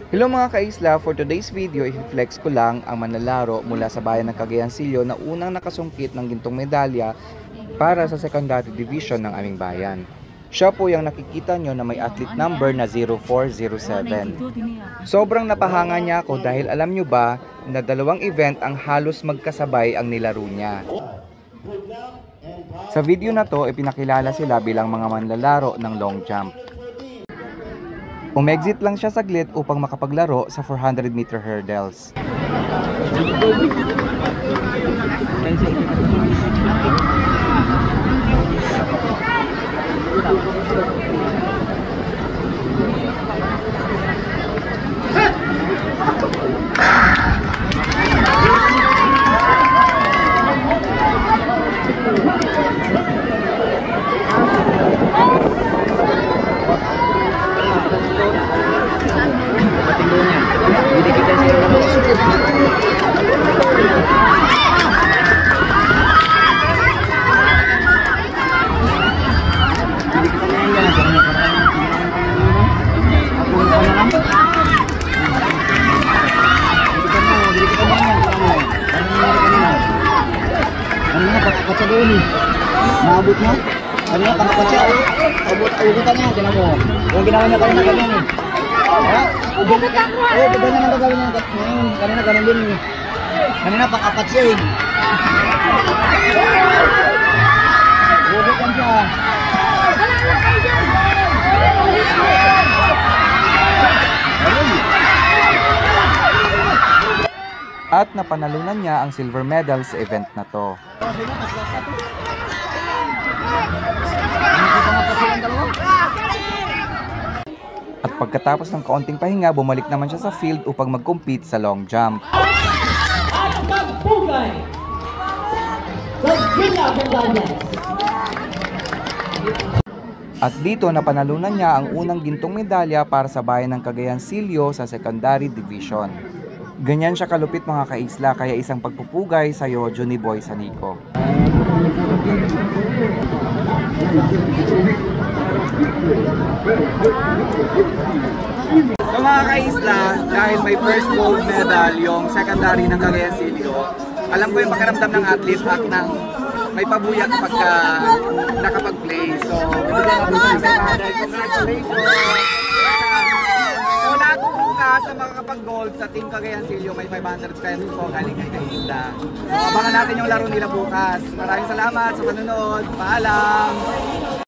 Hello mga kaisla, for today's video, i-flex ko lang ang manlalaro mula sa bayan ng Cagayan Silio na unang nakasungkit ng gintong medalya para sa secondary division ng aming bayan. Siya po yung nakikita nyo na may athlete number na 0407. Sobrang napahanga niya ako dahil alam nyo ba na dalawang event ang halos magkasabay ang nilaro niya. Sa video na to, ipinakilala sila bilang mga manlalaro ng long jump. Umexit lang siya saglit upang makapaglaro sa 400 meter hurdles. Maabot mo? Kanina pangkapat siya. Ubutan niya, tinan mo. Yung ginawa niya kanina ganyan eh. Ha? Ubutan mo! Oo, ganyan ang gagawin niya. Kanina ganyan din eh. Kanina pangkapat siya eh. Ubutan siya. At napanalunan niya ang silver medal sa event na to. At pagkatapos ng kaunting pahinga, bumalik naman siya sa field upang mag-compete sa long jump. At dito napanalunan niya ang unang gintong medalya para sa bayan ng Cagayan Silio sa secondary division. Ganyan siya kalupit mga kaisla, kaya isang pagpupugay sa iyo, Johnny Boy Sanico. So mga kaisla, dahil may first gold medal yung secondary ng Cagayan Silio, alam ko yung pakiramdam ng athlete at ng may pabuya kapag nakapag-play. So, congratulations! Sa makakapag-gold sa Team Cagayan Silio, may 500 pesos po galing kay Kaisla. So abangan natin yung laro nila bukas. Maraming salamat sa panonood. Paalam!